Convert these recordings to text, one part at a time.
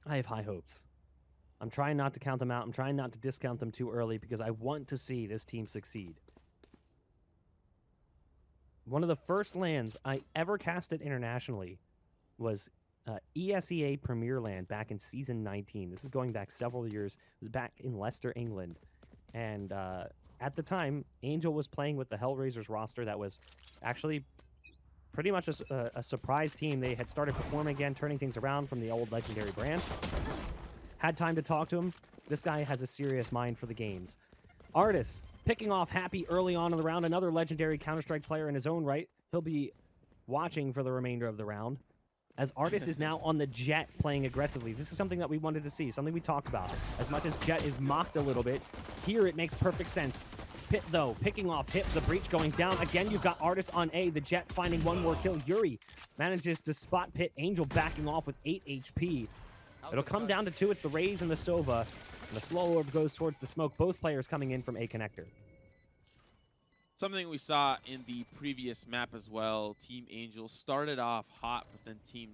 I have high hopes. I'm trying not to count them out. I'm trying not to discount them too early because I want to see this team succeed. One of the first lands I ever casted internationally was ESEA Premier Land back in Season 19. This is going back several years. It was back in Leicester, England. And at the time, Angel was playing with the Hellraisers roster that was actually pretty much a surprise team. They had started performing again, turning things around from the old legendary brand. Had time to talk to him. This guy has a serious mind for the games. Ardiis picking off Happy early on in the round. Another legendary Counter-Strike player in his own right. He'll be watching for the remainder of the round. As Ardiis is now on the Jett playing aggressively. This is something that we wanted to see, something we talked about. As much as Jett is mocked a little bit, here it makes perfect sense. Pyth, though, picking off Hip, the breach going down. Again, you've got Ardiis on A, the Jett finding one more kill. Yurii manages to spot Pyth, Angel backing off with 8 HP. It'll come down to 2. It's the Raze and the Sova. And the slow orb goes towards the smoke. Both players coming in from A connector. Something we saw in the previous map as well. Team Angel started off hot, but then Team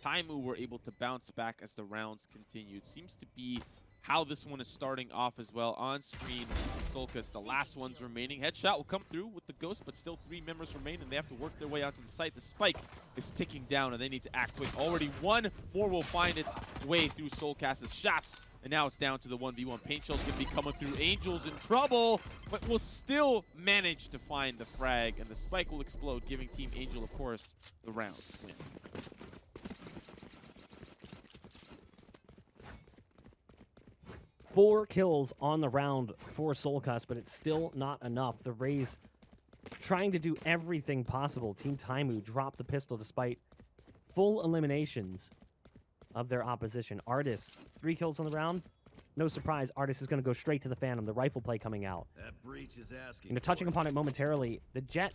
Taimou were able to bounce back as the rounds continued. Seems to be how this one is starting off as well. On screen, Soulcas, the last ones remaining. Headshot will come through with the Ghost, but still 3 members remain, and they have to work their way onto the site. The spike is ticking down, and they need to act quick. Already one more will find its way through Soulcas' shots, and now it's down to the 1v1. Paint Shell's going to be coming through. Angel's in trouble, but will still manage to find the frag, and the spike will explode, giving Team Angel, of course, the round win. Four kills on the round for Soulcas, but it's still not enough. The Raze trying to do everything possible. Team Taimou dropped the pistol despite full eliminations of their opposition. Ardiis, 3 kills on the round. No surprise, Ardiis is going to go straight to the Phantom. The rifle play coming out. That breach is asking. You know, touching upon it momentarily, the Jett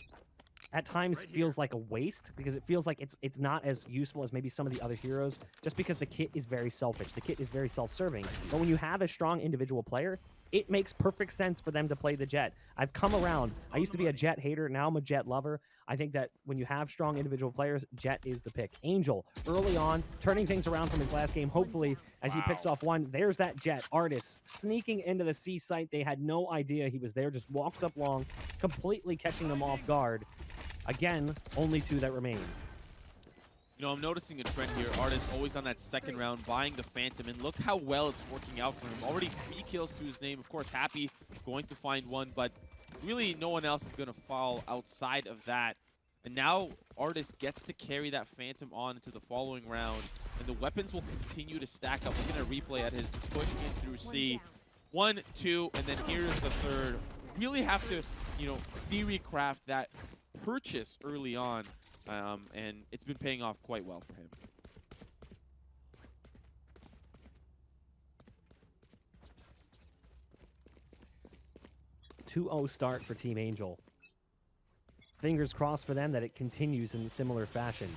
at times feels like a waste because it feels like it's not as useful as maybe some of the other heroes just because the kit is very selfish. The kit is very self-serving. But when you have a strong individual player, it makes perfect sense for them to play the Jett. I've come around. I used to be a Jett hater. Now I'm a Jett lover. I think that when you have strong individual players, Jett is the pick. Angel, early on, turning things around from his last game, hopefully, as he picks off one. There's that Jett. Ardiis sneaking into the C site. They had no idea he was there. Just walks up long, completely catching them off guard. Again, only 2 that remain. You know, I'm noticing a trend here. Ardiis always on that second round, buying the Phantom, and look how well it's working out for him. Already 3 kills to his name. Of course, Happy going to find 1, but really no one else is going to fall outside of that. And now Ardiis gets to carry that Phantom on into the following round, and the weapons will continue to stack up. Looking at a replay at his push in through C. 1, 2, and then here's the third. Really have to, you know, theory craft that purchase early on, and it's been paying off quite well for him. (2-0) start for Team Angel. Fingers crossed for them that it continues in similar fashion.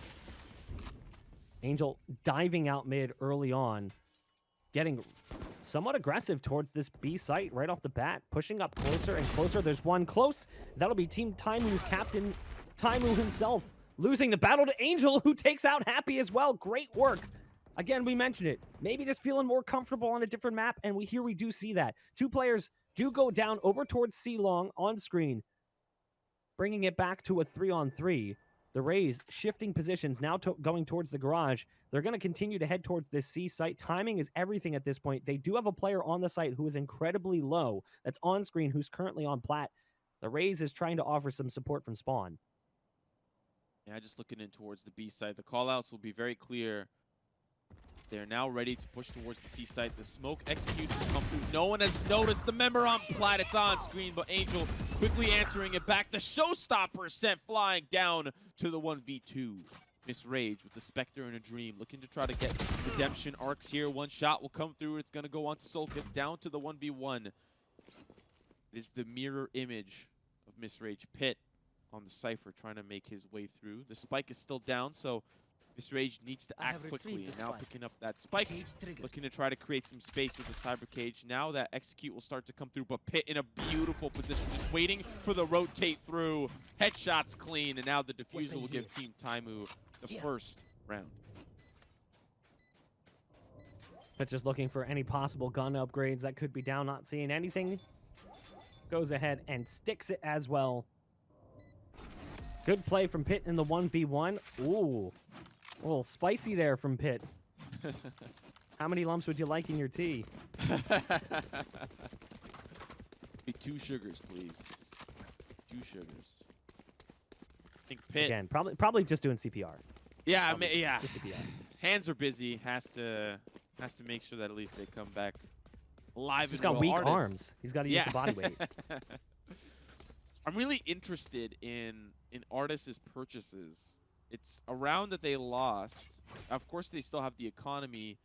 Angel diving out mid early on, getting somewhat aggressive towards this B site right off the bat, pushing up closer and closer. There's one close. That'll be Team Taimou's captain, Taimou himself, losing the battle to Angel, who takes out Happy as well. Great work. Again, we mentioned it. Maybe just feeling more comfortable on a different map, and we do see that. 2 players do go down over towards C long on screen, bringing it back to a 3-on-3. The Raze shifting positions, now going towards the garage. They're going to continue to head towards this C site. Timing is everything at this point. They do have a player on the site who is incredibly low. That's on screen, who's currently on plat. The Raze is trying to offer some support from spawn. Yeah, just looking in towards the B side. The callouts will be very clear. They're now ready to push towards the C site. The smoke executes to come through. No one has noticed the member on plat. It's on screen, but Angel quickly answering it back. The showstopper sent flying down to the 1v2. Miss Rage with the Spectre and a Dream, looking to try to get redemption arcs here. One shot will come through. It's going to go on to Soulcas, down to the 1v1. It is the mirror image of Miss Rage. Pit on the Cypher trying to make his way through. The spike is still down, so Miss Rage needs to act quickly, and now picking up that spike, looking to try to create some space with the Cyber Cage. Now that execute will start to come through, but Pit in a beautiful position, just waiting for the rotate through. Headshots clean, and now the defusal will give Team Taimou the first round. But just looking for any possible gun upgrades that could be down, not seeing anything. Goes ahead and sticks it as well. Good play from pyth in the 1v1. Ooh, a little spicy there from pyth. How many lumps would you like in your tea? Be 2 sugars, please. 2 sugars. I think pyth. Again, probably just doing CPR. Yeah, I mean, yeah. Just CPR. Hands are busy. Has to make sure that at least they come back alive. He's and got well. weak Ardiis. arms. He's got to use the body weight. I'm really interested in Ardiis' purchases. It's a round that they lost. Of course, they still have the economy,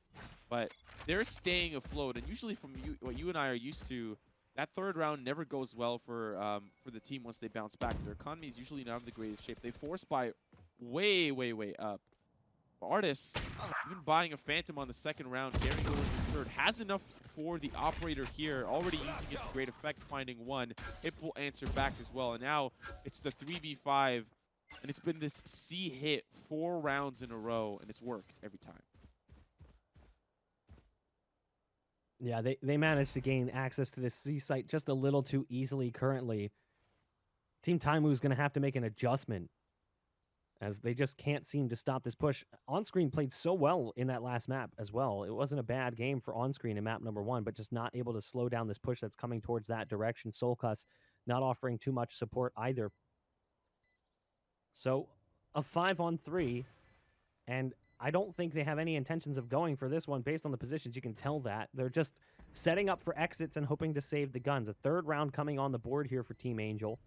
but they're staying afloat. And usually, from what you and I are used to, that third round never goes well for the team once they bounce back. Their economy is usually not in the greatest shape. They force buy way, way, way up. Ardiis, even buying a Phantom on the second round, getting over the third, has enough for the operator here, already using it to great effect, finding one. Hip will answer back as well, and now it's the 3v5, and it's been this C hit 4 rounds in a row, and it's worked every time. Yeah, they managed to gain access to this C site just a little too easily currently. Team Taimou is going to have to make an adjustment, as they just can't seem to stop this push. Onscreen played so well in that last map as well. It wasn't a bad game for Onscreen in map number 1, but just not able to slow down this push that's coming towards that direction. Soulcas not offering too much support either. So a 5-on-3, and I don't think they have any intentions of going for this one based on the positions. You can tell that. They're just setting up for exits and hoping to save the guns. A third round coming on the board here for Team Angel.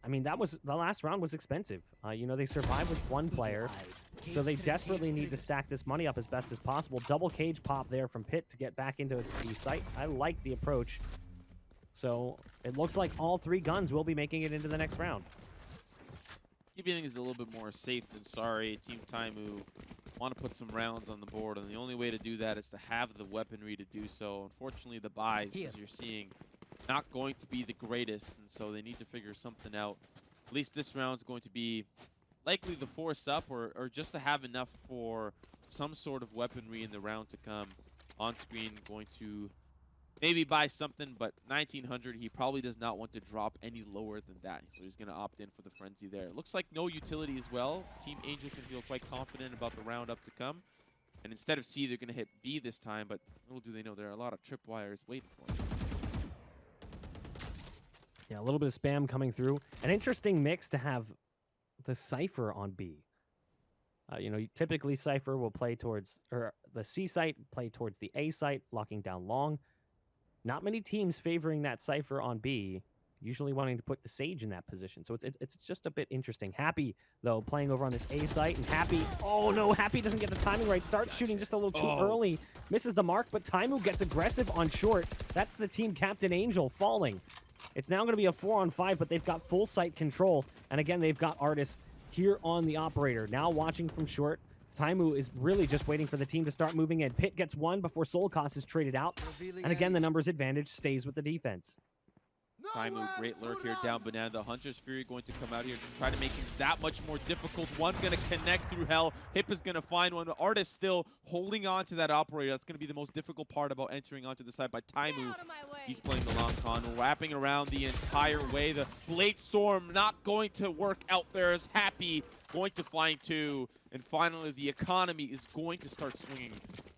I mean, the last round was expensive. You know, they survived with 1 player, so they desperately need to stack this money up as best as possible. Double cage pop there from pyth to get back into its B site. I like the approach. So it looks like all 3 guns will be making it into the next round. Keeping things a little bit more safe than sorry. Team Taimou want to put some rounds on the board, and the only way to do that is to have the weaponry to do so. Unfortunately, the buys, as you're seeing, not going to be the greatest, and so they need to figure something out. At least this round is going to be likely the force up, or just to have enough for some sort of weaponry in the round to come. Onscreen going to maybe buy something, but 1900, he probably does not want to drop any lower than that, so he's going to opt in for the frenzy there. Looks like no utility as well. Team Angel can feel quite confident about the round up to come, and instead of C, they're going to hit B this time, but little do they know there are a lot of tripwires waiting for them. Yeah, a little bit of spam coming through. An interesting mix to have the Cypher on B. You know, typically Cypher will play towards, or the C site, play towards the A site, locking down long. Not many teams favoring that Cypher on B, usually wanting to put the Sage in that position. So it's just a bit interesting. Happy, though, playing over on this A site, and Happy, oh no, Happy doesn't get the timing right. Starts shooting just a little too early. Misses the mark, but Taimou gets aggressive on short. That's the team captain Angel falling. It's now going to be a 4-on-5, but they've got full site control. And again, they've got Ardiis here on the operator. Now watching from short. Taimou is really just waiting for the team to start moving in. pyth gets 1 before Soulcas is traded out. And again, the numbers advantage stays with the defense. Taimou, great lurk here down Banana. The Hunter's Fury going to come out here to try to make things that much more difficult. One going to connect through hell. Hip is going to find one. The Ardiis still holding on to that operator. That's going to be the most difficult part about entering onto the side by Taimou. He's playing the long con, wrapping around the entire way. The Blade Storm not going to work out there as Happy going to find 2. And finally, the economy is going to start swinging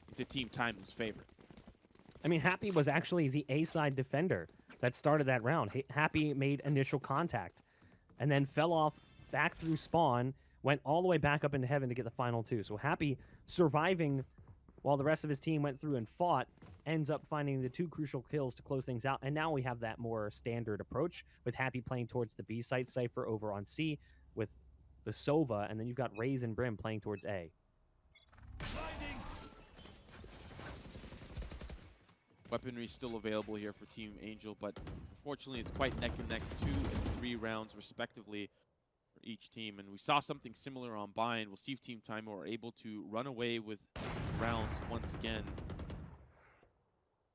into Team Taimou's favor. I mean, Happy was actually the A-side defender that started that round. Happy made initial contact and then fell off back through spawn, went all the way back up into heaven to get the final 2. So Happy surviving while the rest of his team went through and fought, ends up finding the 2 crucial kills to close things out. And now we have that more standard approach with Happy playing towards the B site, Cypher over on C with the Sova, and then you've got Raze and Brim playing towards A. Weaponry still available here for Team Angel, but unfortunately it's quite neck and neck, 2 and 3 rounds respectively for each team. And we saw something similar on Buy, and we'll see if Team Taimou are able to run away with rounds once again.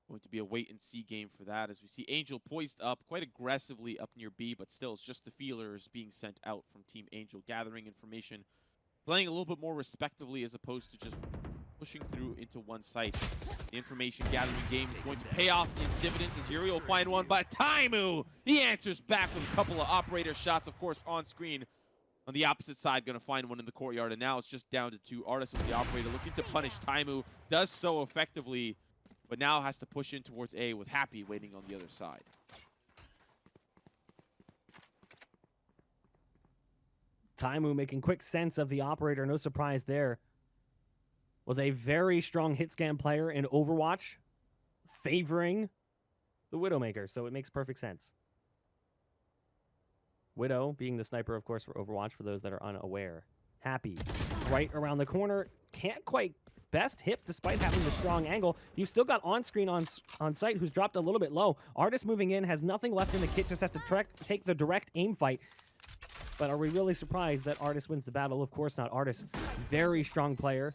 Going to be a wait-and-see game for that, as we see Angel poised up quite aggressively up near B, but still it's just the feelers being sent out from Team Angel, gathering information, playing a little bit more respectively as opposed to just pushing through into one site. The information gathering game is going to pay off in dividends as Yurii will find one, but Taimou, he answers back with a couple of operator shots, of course, on screen. On the opposite side, going to find one in the courtyard, and now it's just down to two. Ardiis with the operator looking to punish Taimou, does so effectively, but now has to push in towards A with Happy waiting on the other side. Taimou making quick sense of the operator, no surprise there. Was a very strong hit scan player in Overwatch, favoring the Widowmaker, so it makes perfect sense. Widow being the sniper, of course, for Overwatch, for those that are unaware. Happy, right around the corner, can't quite best hip despite having the strong angle. You've still got Onscreen on site, who's dropped a little bit low. Ardiis moving in, has nothing left in the kit, just has to take the direct aim fight. But are we really surprised that Ardiis wins the battle? Of course not. Ardiis, very strong player.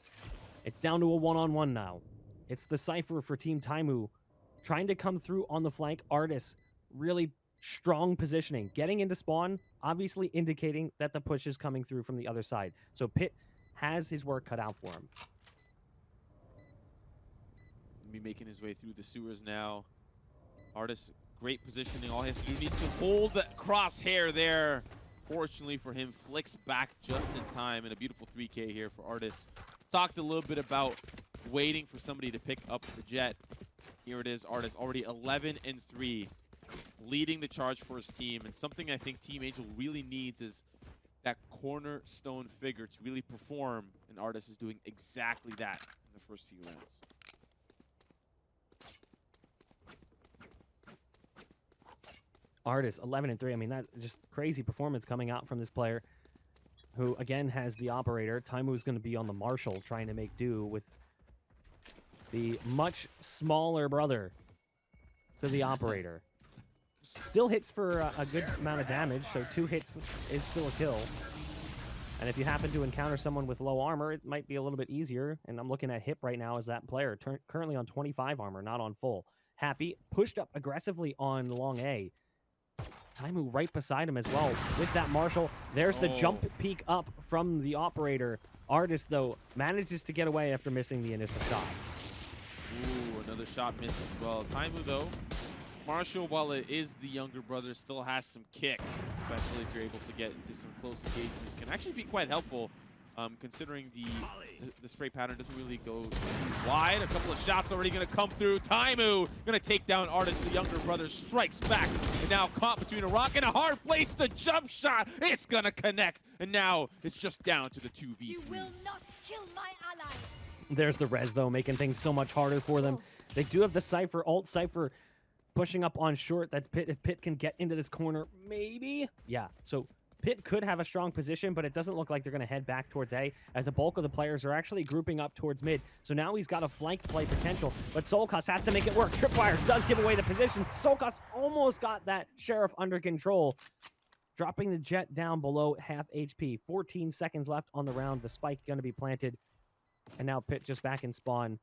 It's down to a one-on-one now. It's the Cypher for Team Taimou, trying to come through on the flank. Ardiis, really strong positioning. Getting into spawn, obviously indicating that the push is coming through from the other side. So pyth has his work cut out for him. Be making his way through the sewers now. Ardiis, great positioning. All he has to do, needs to hold the crosshair there. Fortunately for him, flicks back just in time, and a beautiful 3K here for Ardiis. Talked a little bit about waiting for somebody to pick up the jet. Here it is, Ardiis already 11-3, leading the charge for his team. And something I think Team Angel really needs is that cornerstone figure to really perform. And Ardiis is doing exactly that in the first few rounds. Ardiis, 11-3. I mean, that's just crazy performance coming out from this player, who, again, has the operator. Taimou's going to be on the Marshal, trying to make do with the much smaller brother to the operator. Still hits for a good amount of damage, so 2 hits is still a kill. And if you happen to encounter someone with low armor, it might be a little bit easier. And I'm looking at Hip right now as that player, currently on 25 armor, not on full. Happy, pushed up aggressively on long A. Taimou right beside him as well with that Marshal. There's the jump peek up from the operator. Ardiis, though, manages to get away after missing the initial shot. Ooh, another shot missed as well. Taimou, though, Marshal, while it is the younger brother, still has some kick, especially if you're able to get into some close engagements. Can actually be quite helpful, considering the spray pattern doesn't really go too wide. A couple of shots already going to come through. Taimou going to take down Ardiis. The younger brother strikes back, and now caught between a rock and a hard place. The jump shot, it's going to connect, and now it's just down to the 2v3. You will not kill my ally. There's the res, though, making things so much harder for them. They do have the Cypher, alt Cypher, pushing up on short. That pyth, if pyth can get into this corner, maybe? Yeah, so pyth could have a strong position, but it doesn't look like they're going to head back towards A, as the bulk of the players are actually grouping up towards mid. So now he's got a flank play potential, but Soulcas has to make it work. Tripwire does give away the position. Soulcas almost got that Sheriff under control, dropping the jet down below half HP. 14 seconds left on the round. The spike going to be planted, and now pyth just back in spawn,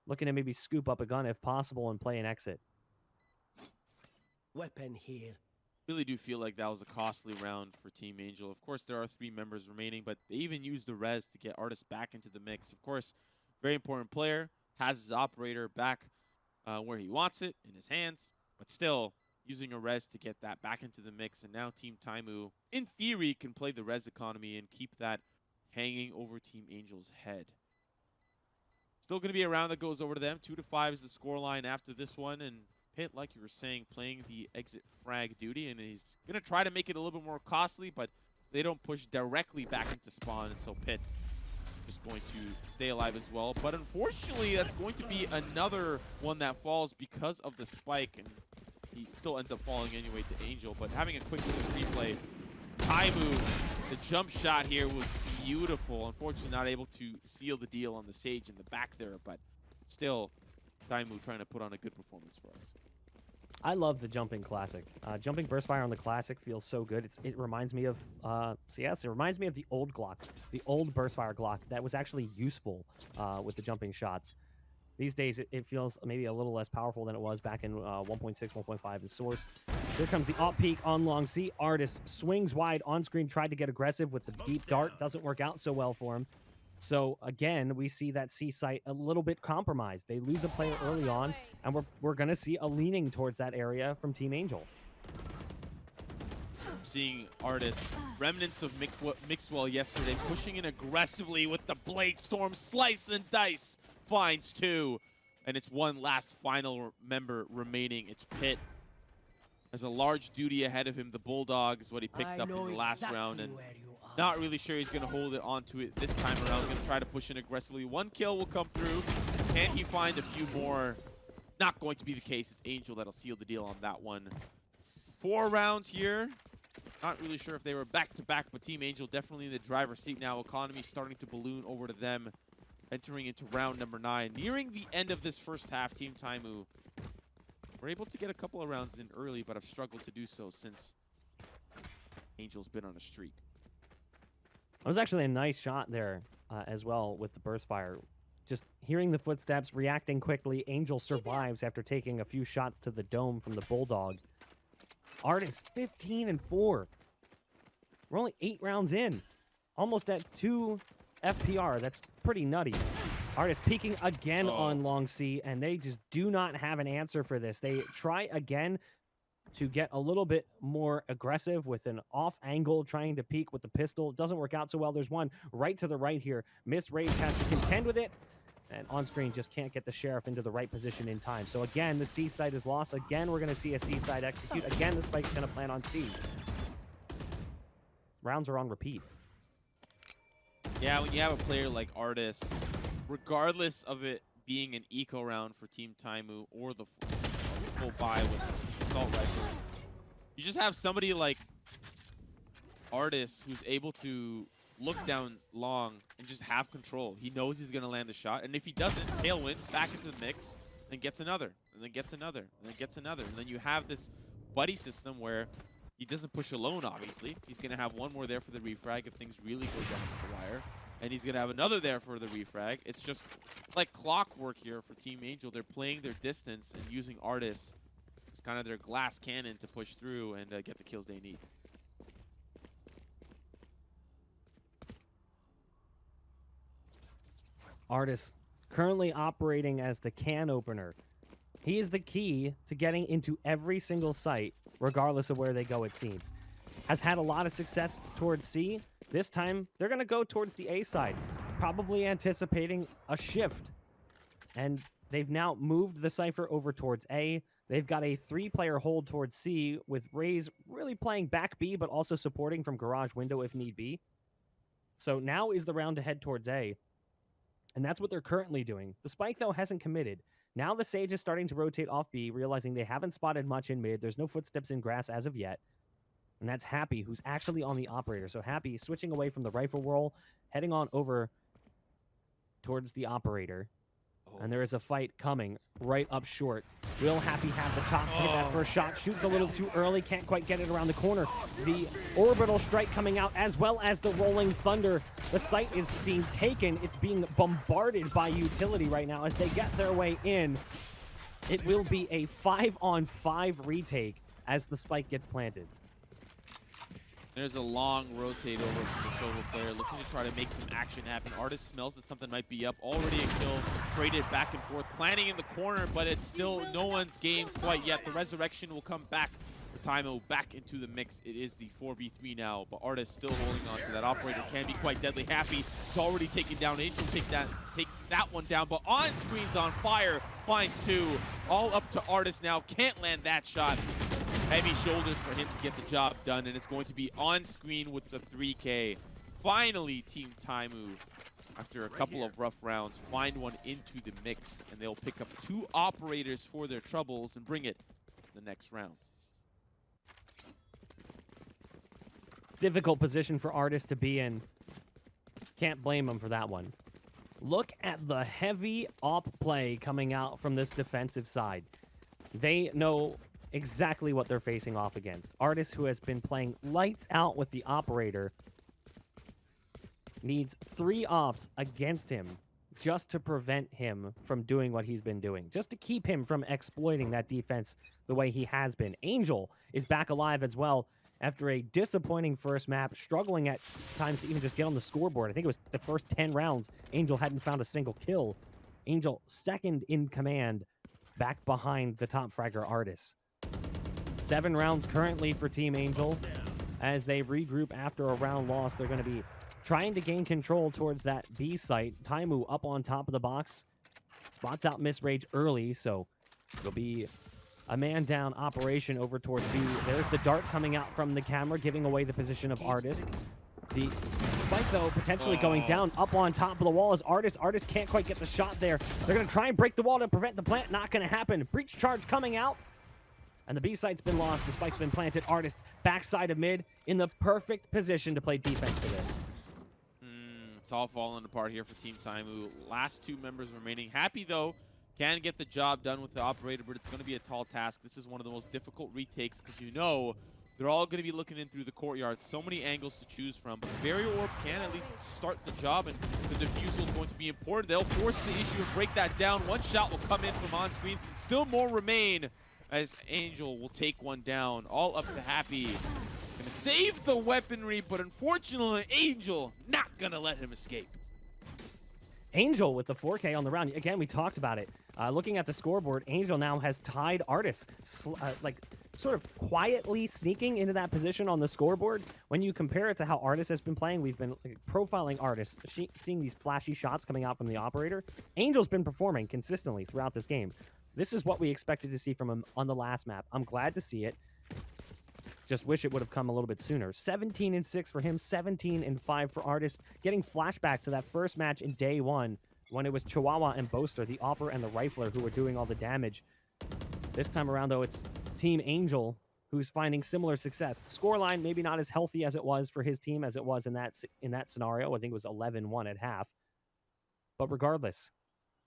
looking to maybe scoop up a gun if possible and play an exit. Weapon here. Really do feel like that was a costly round for Team Angel. Of course, there are 3 members remaining, but they even used the res to get Ardiis back into the mix. Of course, very important player, has his operator back where he wants it, in his hands, but still using a res to get that back into the mix. And now Team Taimou, in theory, can play the res economy and keep that hanging over Team Angel's head. Still going to be a round that goes over to them. 2-5 is the scoreline after this one, and pyth, like you were saying, playing the exit frag duty, and he's going to try to make it a little bit more costly, but they don't push directly back into spawn, and so pyth is going to stay alive as well. But unfortunately, that's going to be another one that falls because of the spike, and he still ends up falling anyway to Angel. But having a quick replay, Taimou, the jump shot here was beautiful. Unfortunately, not able to seal the deal on the Sage in the back there, but still, Taimou trying to put on a good performance for us. I love the jumping classic. Jumping burst fire on the classic feels so good. It reminds me of CS. It reminds me of the old Glock, the old burst fire Glock that was actually useful with the jumping shots. These days, it feels maybe a little less powerful than it was back in 1.6, 1.5 in Source. Here comes the op peek on long C. Ardiis swings wide on screen, tried to get aggressive with the deep dart. Doesn't work out so well for him. So again, we see that C site a little bit compromised. They lose a player early on, and we're going to see a leaning towards that area from Team Angel. Seeing Ardiis, remnants of Mixwell yesterday, pushing in aggressively with the Blade Storm, slice and dice, finds 2. And it's one last final member remaining. It's pyth. There's a large duty ahead of him. The Bulldog is what he picked up in the last round, and not really sure he's going to hold it onto it this time around. Going to try to push in aggressively. 1 kill will come through. Can he find a few more? Not going to be the case. It's Angel that'll seal the deal on that one. 4 rounds here. Not really sure if they were back-to-back, but Team Angel definitely in the driver's seat now. Economy starting to balloon over to them, entering into round number 9. Nearing the end of this first half, Team Taimou were able to get a couple of rounds in early, but have struggled to do so since Angel's been on a streak. It was actually a nice shot there as well with the burst fire. Just hearing the footsteps, reacting quickly. Angel survives after taking a few shots to the dome from the Bulldog. Ardiis 15-4. We're only 8 rounds in. Almost at 2 FPR. That's pretty nutty. Ardiis peeking again on Long C, and they just do not have an answer for this. They try again to get a little bit more aggressive with an off angle, trying to peek with the pistol. It doesn't work out so well. There's one right to the right here. Miss Rage has to contend with it, and Onscreen just can't get the Sheriff into the right position in time. So again, the C side is lost. Again, we're going to see a C side execute. Again, the Spike's going to plant on C. Rounds are on repeat. Yeah, when you have a player like Ardiis, regardless of it being an eco round for Team Taimou or the full buy with assault rifles, you just have somebody like Ardiis who's able to look down long and just have control. He knows he's going to land the shot, and if he doesn't, tailwind, back into the mix, then gets another, and then gets another, and then gets another. And then you have this buddy system where he doesn't push alone, obviously. He's going to have one more there for the refrag if things really go down to the wire. And he's going to have another there for the refrag. It's just like clockwork here for Team Angel. They're playing their distance and using Ardiis as kind of their glass cannon to push through and get the kills they need. Ardiis currently operating as the can opener. He is the key to getting into every single site, regardless of where they go, it seems. Has had a lot of success towards C. This time, they're going to go towards the A side, probably anticipating a shift. And they've now moved the Cypher over towards A. They've got a 3-player hold towards C, with Raze really playing back B, but also supporting from garage window if need be. So now is the round to head towards A. And that's what they're currently doing. The Spike, though, hasn't committed. Now the Sage is starting to rotate off B, realizing they haven't spotted much in mid. There's no footsteps in grass as of yet. And that's Happy, who's actually on the operator. So Happy switching away from the rifle roll, heading on over towards the operator. And there is a fight coming right up short. Will Happy have the chops to hit that first shot? Shoots a little too early, can't quite get it around the corner. The orbital strike coming out, as well as the rolling thunder. The site is being taken. It's being bombarded by utility right now as they get their way in. It will be a 5-on-5 retake as the Spike gets planted. There's a long rotate over from the solo player, looking to try to make some action happen. Ardiis smells that something might be up. Already a kill, traded back and forth, planning in the corner, but it's still no one's game quite yet. The resurrection will come back for Taimou back into the mix. It is the 4v3 now, but Ardiis still holding on to that. Operator can be quite deadly. Happy is already taken down. Angel take that one down, but Onscreen's on fire. Finds 2. All up to Ardiis now. Can't land that shot. Heavy shoulders for him to get the job done, and it's going to be Onscreen with the 3K. Finally, Team Taimou, after a couple of rough rounds, find one into the mix, and they'll pick up 2 operators for their troubles and bring it to the next round. Difficult position for Ardiis to be in. Can't blame him for that one. Look at the heavy op play coming out from this defensive side. They know exactly what they're facing off against. Ardiis, who has been playing lights out with the operator, needs 3 ops against him just to prevent him from doing what he's been doing, just to keep him from exploiting that defense the way he has been. Angel is back alive as well, after a disappointing first map, struggling at times to even just get on the scoreboard. I think it was the first 10 rounds, Angel hadn't found a single kill. Angel second in command, back behind the top fragger Ardiis. 7 rounds currently for Team Angel. As they regroup after a round loss, they're going to be trying to gain control towards that B site. Taimou up on top of the box. Spots out Miss Rage early, so it'll be a man-down operation over towards B. There's the dart coming out from the camera, giving away the position of Ardiis. The spike, though, potentially going down up on top of the wall is Ardiis. Ardiis can't quite get the shot there. They're going to try and break the wall to prevent the plant. Not going to happen. Breach charge coming out. And the B site's been lost. The spike's been planted. Ardiis backside of mid in the perfect position to play defense for this. It's all falling apart here for Team Taimou. Last 2 members remaining. Happy, though, can get the job done with the operator, but it's going to be a tall task. This is one of the most difficult retakes because you know they're all going to be looking in through the courtyard. So many angles to choose from. But the barrier orb can at least start the job, and the defusal is going to be important. They'll force the issue and break that down. One shot will come in from Onscreen. Still more remain as Angel will take one down. All up to Happy. Gonna save the weaponry, but unfortunately, Angel not gonna let him escape. Angel with the 4K on the round. Again, we talked about it. Looking at the scoreboard, Angel now has tied Ardiis, like sort of quietly sneaking into that position on the scoreboard. When you compare it to how Ardiis has been playing, we've been profiling Ardiis, seeing these flashy shots coming out from the operator. Angel's been performing consistently throughout this game. This is what we expected to see from him on the last map. I'm glad to see it. Just wish it would have come a little bit sooner. 17-6 for him, 17-5 for Ardiis. Getting flashbacks to that first match in day 1 when it was Chihuahua and Boaster, the Opper and the Rifler, who were doing all the damage. This time around, though, it's Team Angel who's finding similar success. Scoreline maybe not as healthy as it was for his team as it was in that scenario. I think it was 11-1 at half. But regardless,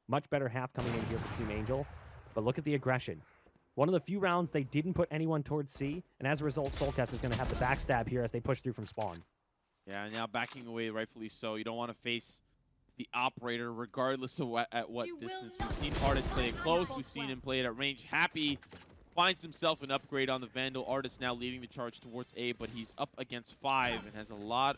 much better half coming in here for Team Angel. But look at the aggression. One of the few rounds they didn't put anyone towards C, and as a result, Soulcas is going to have the backstab here as they push through from spawn. Yeah, now backing away, rightfully so. You don't want to face the operator, regardless of at what distance. We've seen Ardiis play it close. We've seen him play it at range. Happy finds himself an upgrade on the Vandal. Ardiis now leading the charge towards A, but he's up against 5 and has a lot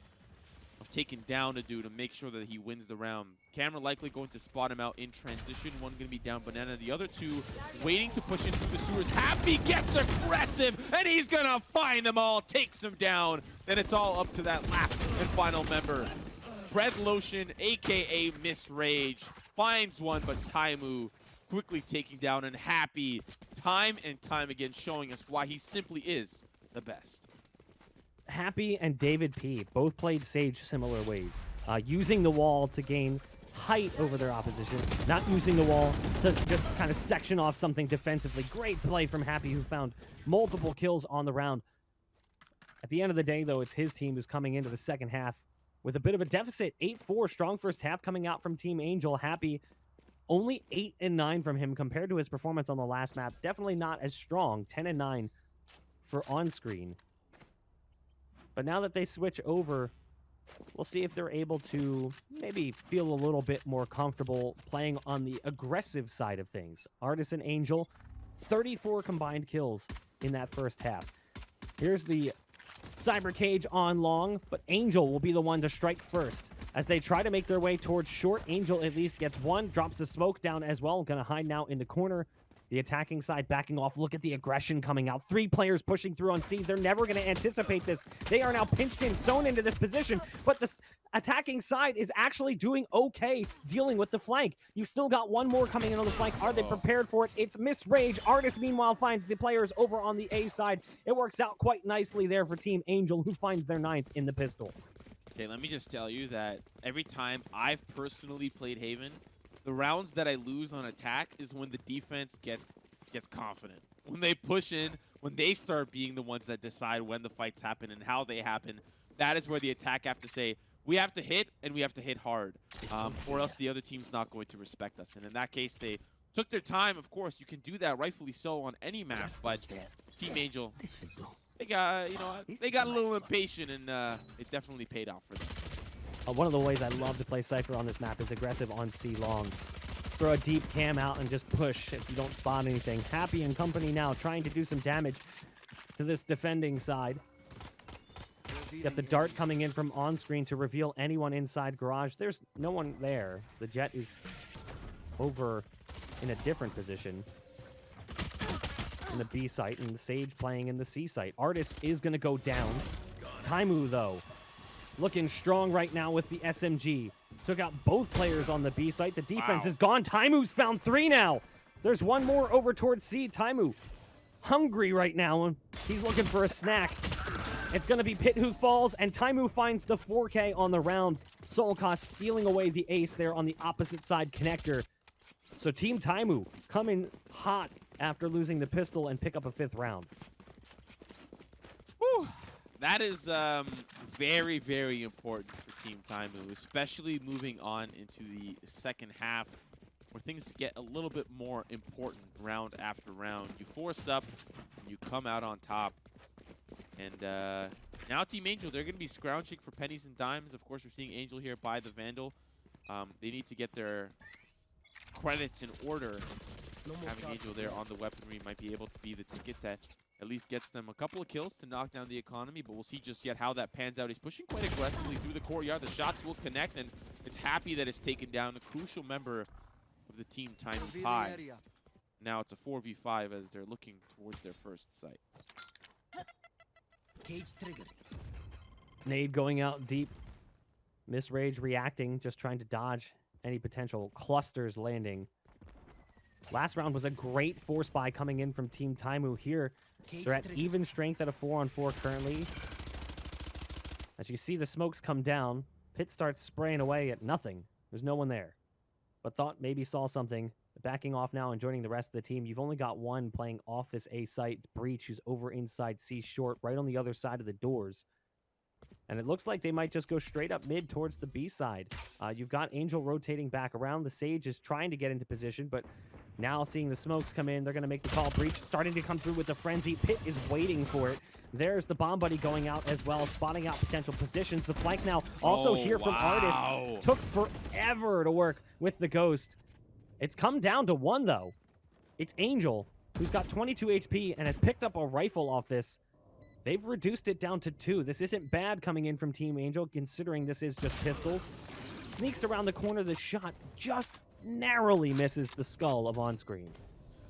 of taking down to do to make sure that he wins the round. Camera likely going to spot him out in transition. One going to be down Banana. The other 2 waiting to push in through the sewers. Happy gets aggressive, and he's going to find them all, takes them down. And it's all up to that last and final member. BreadLotion, a.k.a. Miss Rage, finds one, but Taimou quickly taking down, and Happy time and time again showing us why he simply is the best. Happy and David P. both played Sage similar ways, using the wall to gain height over their opposition, not using the wall to just kind of section off something defensively. Great play from Happy, who found multiple kills on the round. At the end of the day, though, it's his team who's coming into the second half with a bit of a deficit. 8-4, strong first half coming out from Team Angel. Happy, only 8-9 from him compared to his performance on the last map. Definitely not as strong, 10-9 for Onscreen. But now that they switch over, we'll see if they're able to maybe feel a little bit more comfortable playing on the aggressive side of things. Ardiis and Angel, 34 combined kills in that first half. Here's the Cyber Cage on long, but Angel will be the one to strike first. As they try to make their way towards short, Angel at least gets one, drops the smoke down as well. Gonna hide now in the corner. The attacking side backing off. Look at the aggression coming out. 3 players pushing through on C. They're never going to anticipate this. They are now pinched in, sewn into this position. But the attacking side is actually doing okay dealing with the flank. You've still got one more coming in on the flank. Are they prepared for it? It's Miss Rage. Ardiis, meanwhile, finds the players over on the A side. It works out quite nicely there for Team Angel, who finds their 9th in the pistol. Okay, let me just tell you that every time I've personally played Haven, the rounds that I lose on attack is when the defense gets confident. When they push in, when they start being the ones that decide when the fights happen and how they happen, that is where the attack have to say, we have to hit, and we have to hit hard, or else the other team's not going to respect us. And in that case, they took their time. Of course, you can do that, rightfully so, on any map, but Team Angel, they got a little impatient, and it definitely paid off for them. One of the ways I love to play Cypher on this map is aggressive on C long. Throw a deep cam out and just push if you don't spot anything. Happy and company now trying to do some damage to this defending side. Got the dart coming in from Onscreen to reveal anyone inside garage. There's no one there. The Jet is over in a different position in the B site, and the Sage playing in the C site. Ardiis is going to go down. Taimou, though, looking strong right now with the SMG. Took out both players on the B site. The defense is gone. Taimou's found 3 now. There's one more over towards C. Taimou hungry right now, and he's looking for a snack. It's going to be pyth who falls, and Taimou finds the 4K on the round. Soulcas stealing away the ace there on the opposite side connector. So Team Taimou coming hot after losing the pistol and pick up a 5th round. Whew. That is very, very important for Team Taimou, especially moving on into the second half, where things get a little bit more important round after round. You force up, and you come out on top. And now Team Angel, they're going to be scrounging for pennies and dimes. Of course, we're seeing Angel here buy the Vandal. They need to get their credits in order. Having Angel there on the weaponry might be able to be the ticket that at least gets them a couple of kills to knock down the economy, but we'll see just yet how that pans out. He's pushing quite aggressively through the courtyard. The shots will connect, and it's Happy that is taken down, a crucial member of the Team Taimou Pi. Now it's a 4v5 as they're looking towards their first site. Cage triggered. Nade going out deep. Miss Rage reacting, just trying to dodge any potential clusters landing. Last round was a great force buy coming in from Team Taimou here. They're at even strength at a 4-on-4 currently. As you see the smokes come down, pyth starts spraying away at nothing. There's no one there. But thought maybe saw something. Backing off now and joining the rest of the team. You've only got one playing off this A site. It's Breach, who's over inside C short, right on the other side of the doors. And it looks like they might just go straight up mid towards the B side. You've got Angel rotating back around. The Sage is trying to get into position, but now seeing the smokes come in, they're going to make the call. Breach starting to come through with the frenzy. pyth is waiting for it. There's the bomb buddy going out as well, spotting out potential positions. The flank now also here from Ardiis. Took forever to work with the Ghost. It's come down to 1, though. It's Angel, who's got 22 HP and has picked up a rifle off this. They've reduced it down to 2. This isn't bad coming in from Team Angel, considering this is just pistols. Sneaks around the corner. The shot just narrowly misses the skull of Onscreen.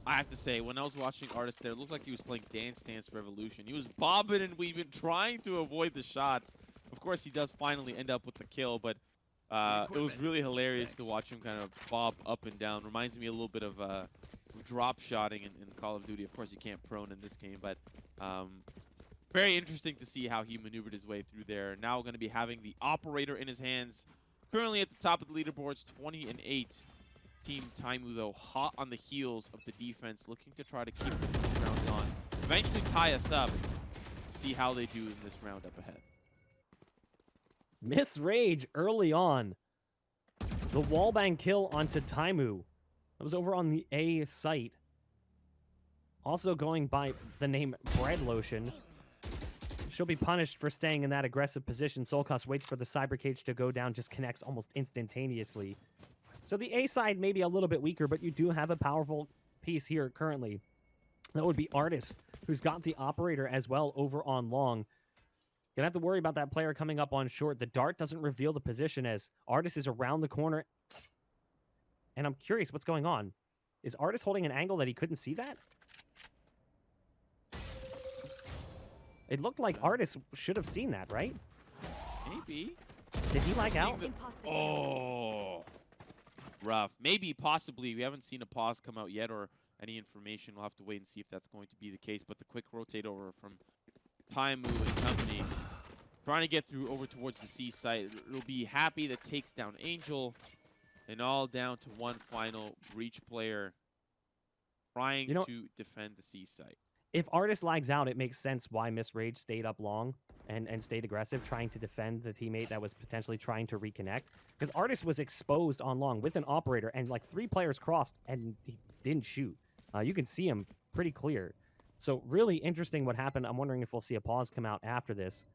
I have to say, when I was watching Ardiis there, it looked like he was playing Dance Dance Revolution. He was bobbing and weaving, trying to avoid the shots. Of course, he does finally end up with the kill, but it was really hilarious to watch him kind of bob up and down. Reminds me a little bit of drop shotting in Call of Duty. Of course, you can't prone in this game, but very interesting to see how he maneuvered his way through there. Now going to be having the operator in his hands. Currently at the top of the leaderboards, 20-8. Team Taimou, though, hot on the heels of the defense, looking to try to keep the rounds on. Eventually tie us up. See how they do in this round up ahead. Miss Rage early on. The wallbang kill onto Taimou. That was over on the A site. Also going by the name BreadLotion. She'll be punished for staying in that aggressive position. Soulcas waits for the cyber cage to go down, just connects almost instantaneously. So the A side may be a little bit weaker, but you do have a powerful piece here currently. That would be Ardiis, who's got the operator as well over on long. Gonna have to worry about that player coming up on short. The dart doesn't reveal the position as Ardiis is around the corner. And I'm curious what's going on. Is Ardiis holding an angle that he couldn't see that? It looked like Ardiis should have seen that, right? Maybe. Did he lag out? Imposter. Oh, rough. Maybe, possibly. We haven't seen a pause come out yet or any information. We'll have to wait and see if that's going to be the case. But the quick rotate over from Taimou and company, trying to get through over towards the C site. It'll be Happy that takes down Angel, and all down to one final Breach player trying to defend the C site. If Ardiis lags out, it makes sense why Miss Rage stayed up long and stayed aggressive, trying to defend the teammate that was potentially trying to reconnect. Because Ardiis was exposed on long with an operator, and like 3 players crossed, and he didn't shoot. You can see him pretty clear. So really interesting what happened. I'm wondering if we'll see a pause come out after this.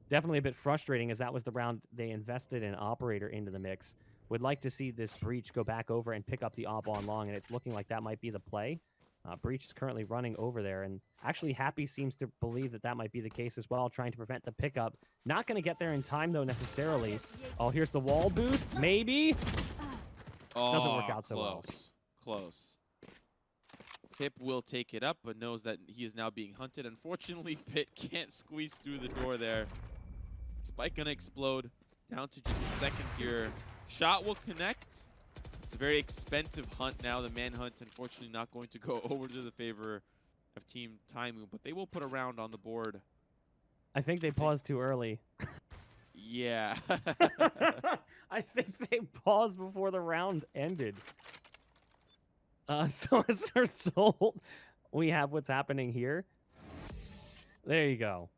Definitely a bit frustrating, as that was the round they invested an operator into the mix. Would like to see this Breach go back over and pick up the op on long, and it's looking like that might be the play. Breach is currently running over there, and actually Happy seems to believe that that might be the case as well, trying to prevent the pickup. Not going to get there in time, though, necessarily. Oh, here's the wall boost, maybe? Doesn't work out so well. Close. Pip will take it up, but knows that he is now being hunted. Unfortunately, Pit can't squeeze through the door there. Spike gonna explode. Down to just seconds here. Shot will connect. It's a very expensive hunt now. The manhunt, unfortunately, not going to go over to the favor of Team Taimou, but they will put a round on the board. I think they paused too early. Yeah. I think they paused before the round ended. So as a result, we have what's happening here. There you go.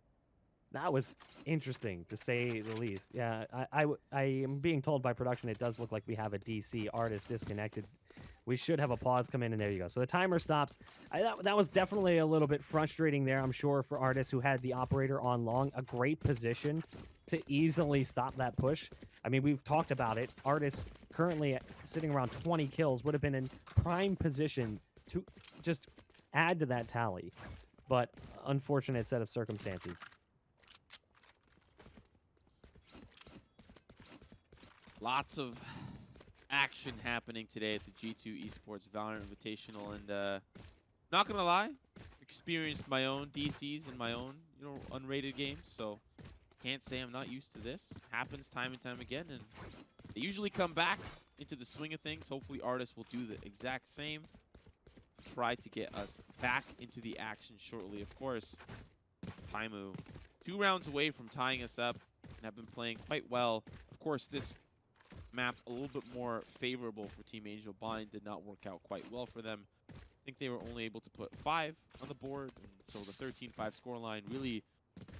That was interesting, to say the least. Yeah, I am being told by production it does look like we have a DC Ardiis disconnected. We should have a pause come in, and there you go. So the timer stops. That was definitely a little bit frustrating there, I'm sure, for Ardiis, who had the operator on long. A great position to easily stop that push. I mean, we've talked about it. Ardiis currently sitting around 20 kills would have been in prime position to just add to that tally. But unfortunate set of circumstances. Lots of action happening today at the G2 Esports Valorant Invitational, and not gonna lie, experienced my own DCs in my own, unrated games, so can't say I'm not used to this. Happens time and time again, and they usually come back into the swing of things. Hopefully Ardiis will do the exact same. Try to get us back into the action shortly. Of course, Taimou 2 rounds away from tying us up and have been playing quite well. Of course, this map a little bit more favorable for Team Angel. Bind did not work out quite well for them. I think they were only able to put 5 on the board, and so the 13-5 scoreline really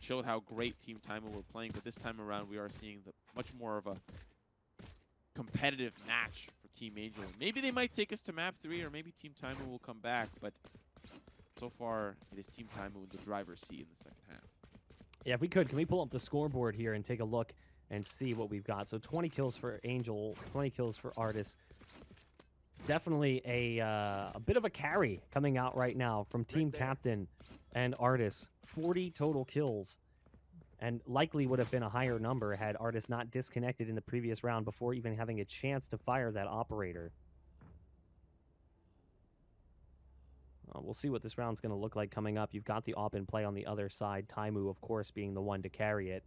showed how great Team Taimou were playing. But this time around, we are seeing much more of a competitive match for Team Angel. Maybe they might take us to map 3, or maybe Team Taimou will come back, but so far it is Team Taimou in the driver's seat in the second half. Yeah, if we could, can we pull up the scoreboard here and take a look and see what we've got? So 20 kills for Angel, 20 kills for Ardiis. Definitely a bit of a carry coming out right now from Team Captain and Ardiis. 40 total kills, and likely would have been a higher number had Ardiis not disconnected in the previous round before even having a chance to fire that operator. We'll see what this round's going to look like coming up. You've got the op in play on the other side. Taimou, of course, being the one to carry it.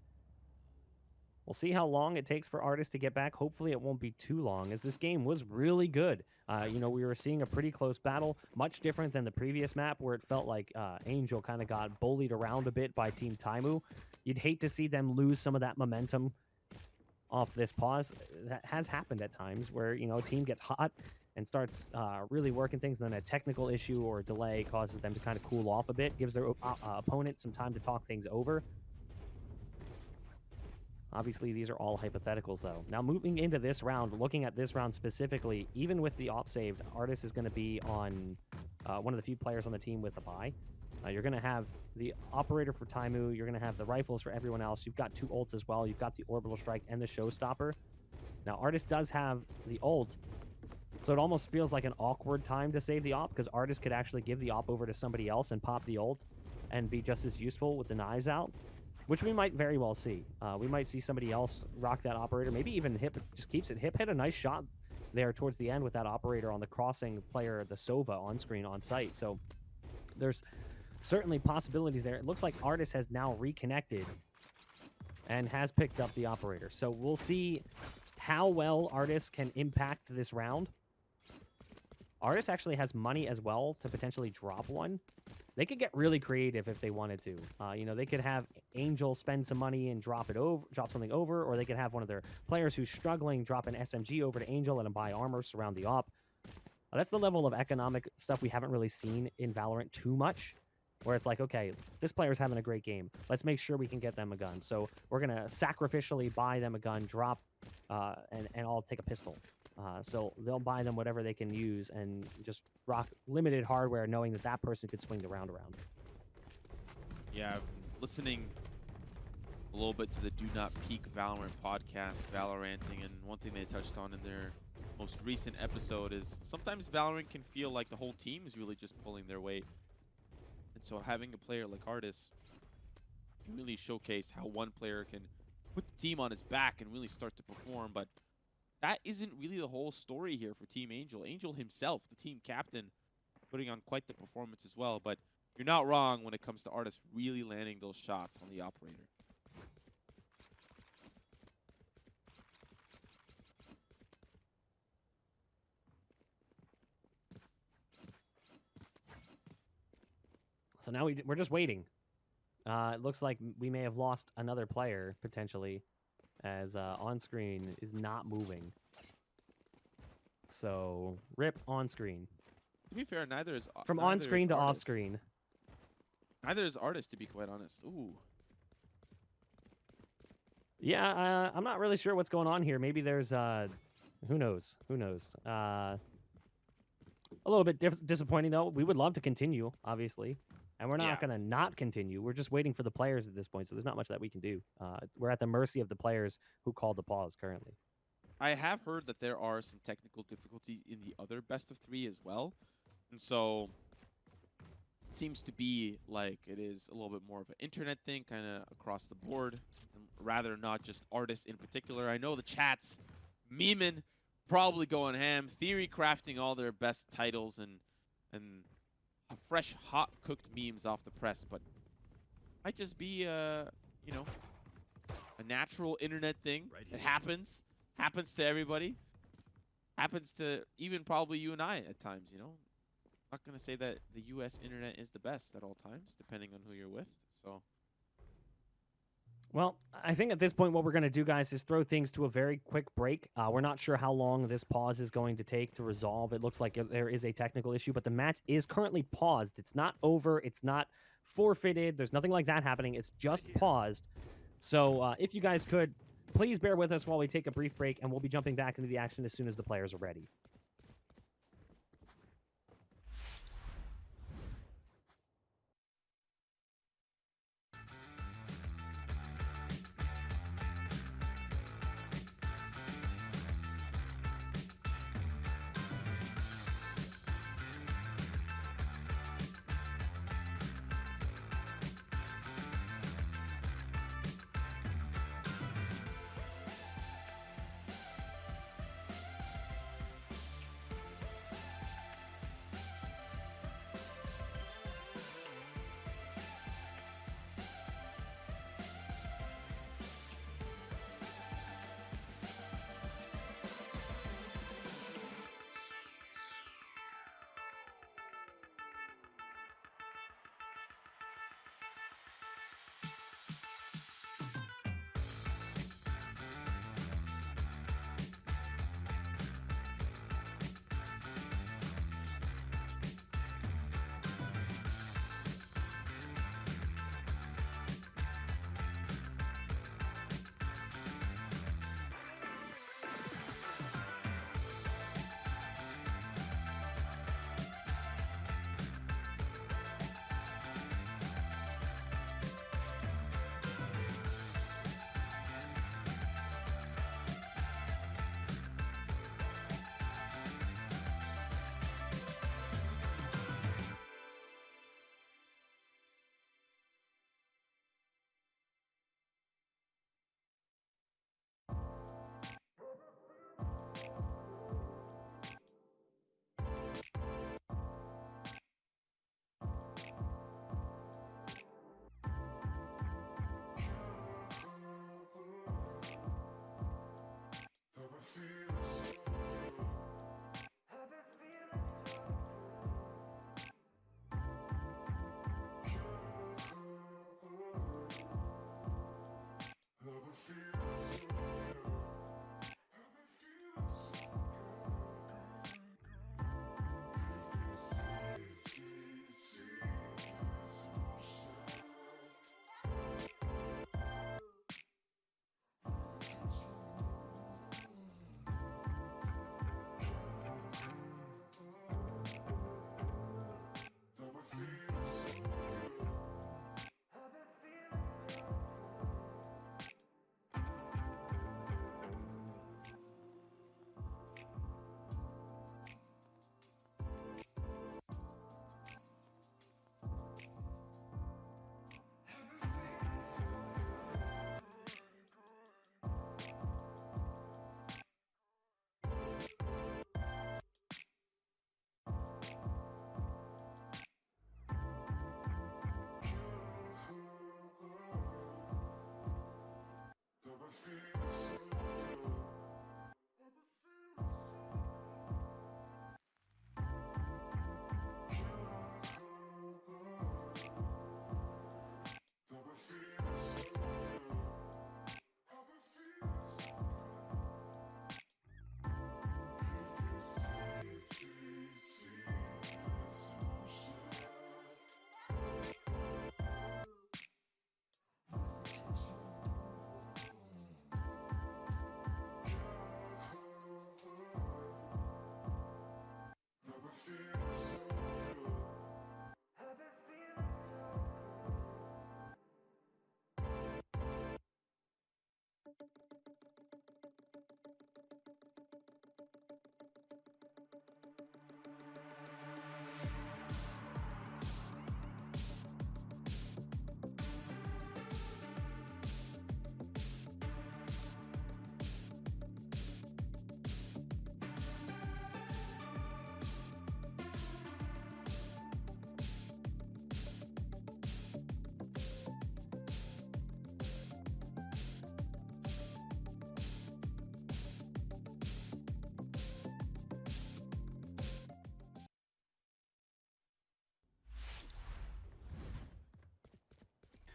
We'll see how long it takes for Ardiis to get back. Hopefully it won't be too long, as this game was really good. We were seeing a pretty close battle, much different than the previous map, where it felt like Angel kind of got bullied around a bit by Team Taimou. You'd hate to see them lose some of that momentum off this pause. That has happened at times, where a team gets hot and starts really working things, and then a technical issue or a delay causes them to kind of cool off a bit, gives their opponent some time to talk things over. Obviously, these are all hypotheticals, though. Now, moving into this round, looking at this round specifically, even with the op saved, Ardiis is going to be on one of the few players on the team with a buy. You're going to have the operator for Taimou. You're going to have the rifles for everyone else. You've got 2 ults as well. You've got the orbital strike and the showstopper. Now, Ardiis does have the ult, so it almost feels like an awkward time to save the op, because Ardiis could actually give the op over to somebody else and pop the ult and be just as useful with the knives out, which we might very well see. We might see somebody else rock that operator, maybe even Hip just keeps it. Hip had a nice shot there towards the end with that operator on the crossing player, the Sova, on screen, on site. So there's certainly possibilities there. It looks like Ardiis has now reconnected and has picked up the operator. So we'll see how well Ardiis can impact this round. Ardiis actually has money as well to potentially drop one. They could get really creative if they wanted to. They could have Angel spend some money and drop something over, or they could have one of their players who's struggling drop an SMG over to Angel and buy armor, surround the op. That's the level of economic stuff we haven't really seen in Valorant too much, where it's like, okay, this player's having a great game. Let's make sure we can get them a gun. So we're going to sacrificially buy them a gun, drop, and I'll take a pistol. So they'll buy them whatever they can use and just rock limited hardware, knowing that that person could swing the round around. Yeah, listening a little bit to the Do Not Peak Valorant podcast, Valoranting, and one thing they touched on in their most recent episode is sometimes Valorant can feel like the whole team is really just pulling their weight. And so having a player like Ardiis can really showcase how one player can put the team on his back and really start to perform. But that isn't really the whole story here for Team Angel. Angel himself, the team captain, putting on quite the performance as well. But you're not wrong when it comes to Ardiis really landing those shots on the operator. So now we're just waiting. It looks like we may have lost another player, potentially, as Onscreen is not moving. So, rip Onscreen. To be fair, neither is From neither on-screen is to Ardiis. off-screen. Neither is Ardiis, to be quite honest. Ooh. Yeah, I'm not really sure what's going on here. Maybe there's, who knows? Who knows? A little bit disappointing, though. We would love to continue, obviously. And we're not going to not continue. We're just waiting for the players at this point, so there's not much that we can do. We're at the mercy of the players who called the pause currently. I have heard that there are some technical difficulties in the other best of 3 as well. And so it seems to be like it is a little bit more of an internet thing, kind of across the board, and rather not just Ardiis in particular. I know the chat's memeing, probably going ham, theory crafting all their best titles and fresh, hot cooked memes off the press, but might just be you know, a natural internet thing. It happens to everybody, happens to even probably you and I at times. You know, not gonna say that the US internet is the best at all times, depending on who you're with. So Well, I think at this point what we're going to do, guys, is throw things to a very quick break. We're not sure how long this pause is going to take to resolve. It looks like there is a technical issue, but the match is currently paused. It's not over. It's not forfeited. There's nothing like that happening. It's just paused. So if you guys could, please bear with us while we take a brief break, and we'll be jumping back into the action as soon as the players are ready.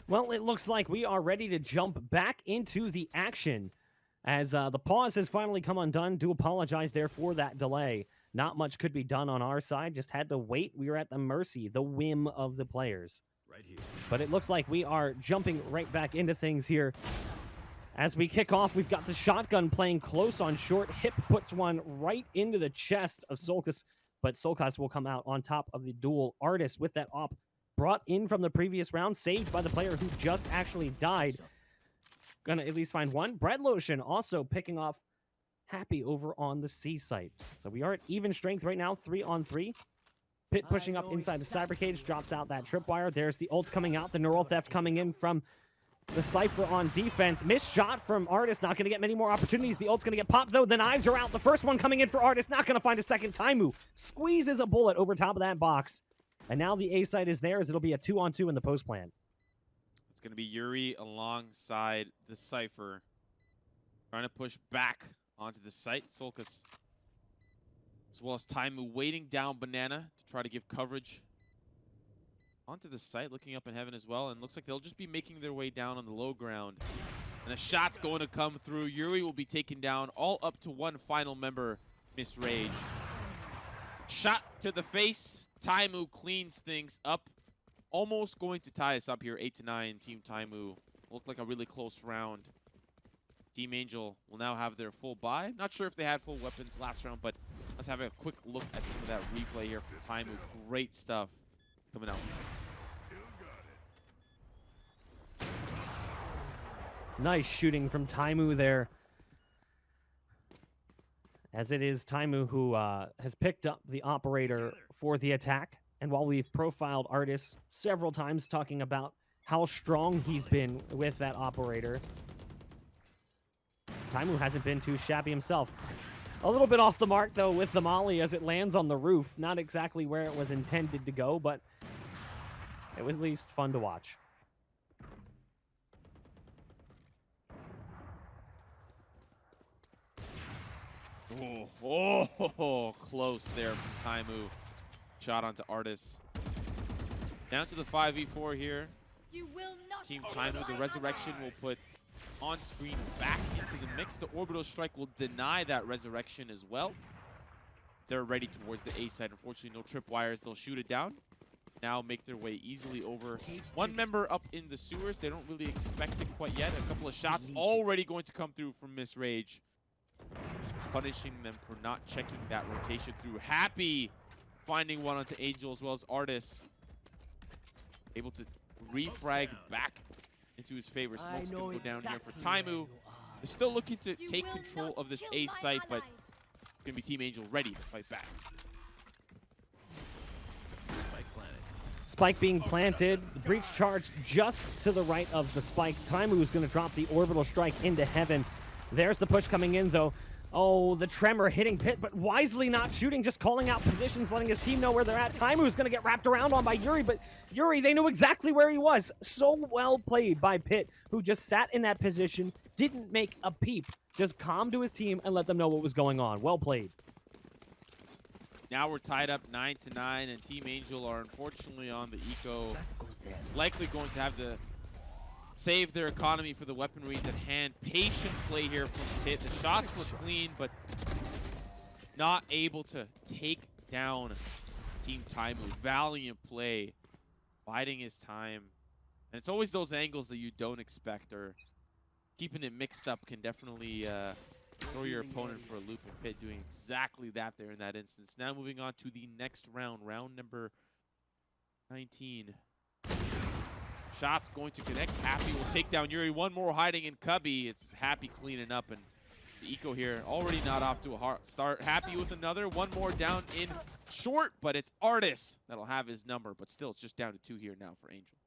Well, it looks like we are ready to jump back into the action as the pause has finally come undone. Do apologize there for that delay. Not much could be done on our side. Just had to wait. We were at the mercy, the whim of the players. Right here. But it looks like we are jumping right back into things here. As we kick off, we've got the shotgun playing close on short. Hip puts one right into the chest of Soulcas, but Soulcas will come out on top of the duel. Ardiis with that op brought in from the previous round, saved by the player who just actually died. Gonna at least find one. BreadLotion also picking off Happy over on the C site. So we are at even strength right now, 3-on-3. Pit pushing up inside the cyber cage, drops out that tripwire. There's the ult coming out, the neural theft coming in from the Cypher on defense. Missed shot from Ardiis, not gonna get many more opportunities. The ult's gonna get popped though, the knives are out. The first one coming in for Ardiis, not gonna find a second. Taimou squeezes a bullet over top of that box. And now the A site is there as it'll be a 2-on-2 in the post plan. It's going to be Yurii alongside the Cypher. Trying to push back onto the site. Soulcas, as well as Taimou, waiting down Banana to try to give coverage onto the site. Looking up in heaven as well. And looks like they'll just be making their way down on the low ground. And a shot's going to come through. Yurii will be taken down, all up to one final member, Miss Rage. Shot to the face. Taimou cleans things up. Almost going to tie us up here, 8-9, Team Taimou. Looked like a really close round. Team Angel will now have their full buy. Not sure if they had full weapons last round, but let's have a quick look at some of that replay here from Taimou. Great stuff coming out. Nice shooting from Taimou there. As it is Taimou who has picked up the operator for the attack. And while we've profiled Ardiis several times talking about how strong he's been with that operator, Taimou hasn't been too shabby himself. A little bit off the mark, though, with the molly as it lands on the roof. Not exactly where it was intended to go, but it was at least fun to watch. Oh, close there from Taimou. Shot onto Ardiis. Down to the 5v4 here. You will not Team kill Taimou, the my resurrection ally. will put Onscreen back into the mix. The orbital strike will deny that resurrection as well. They're ready towards the A side. Unfortunately, no tripwires. They'll shoot it down. Now make their way easily over. One member up in the sewers. They don't really expect it quite yet. A couple of shots already going to come through from Miss Rage, punishing them for not checking that rotation through. Happy finding one onto Angel as well as Ardiis. Able to refrag back into his favor. Smoke's gonna go down here for Taimou. They're still looking to You take will control not of this kill A my site, but allies. it's gonna be Team Angel ready to fight back. Spike planted. Spike being planted. The breach charge just to the right of the spike. Taimou is going to drop the orbital strike into heaven. There's the push coming in, though. Oh, the tremor hitting Pit, but wisely not shooting, just calling out positions, letting his team know where they're at. Taimou is going to get wrapped around on by Yurii, but Yurii, they knew exactly where he was. So well played by Pit, who just sat in that position, didn't make a peep, just calm to his team and let them know what was going on. Well played. Now we're tied up 9-9, and Team Angel are unfortunately on the eco. Likely going to have to save their economy for the weaponries at hand. Patient play here from Pit. The shots were clean, but not able to take down Team Taimou. Valiant play, biding his time. And it's always those angles that you don't expect, or keeping it mixed up can definitely throw your opponent for a loop, and Pit doing exactly that there in that instance. Now moving on to the next round, round number 19. Shots going to connect. Happy will take down Yurii. One more hiding in Cubby. It's Happy cleaning up, and the eco here already not off to a hard start. Happy with another. One more down in short, but it's Ardiis that'll have his number. But still, it's just down to 2 here now for Angel.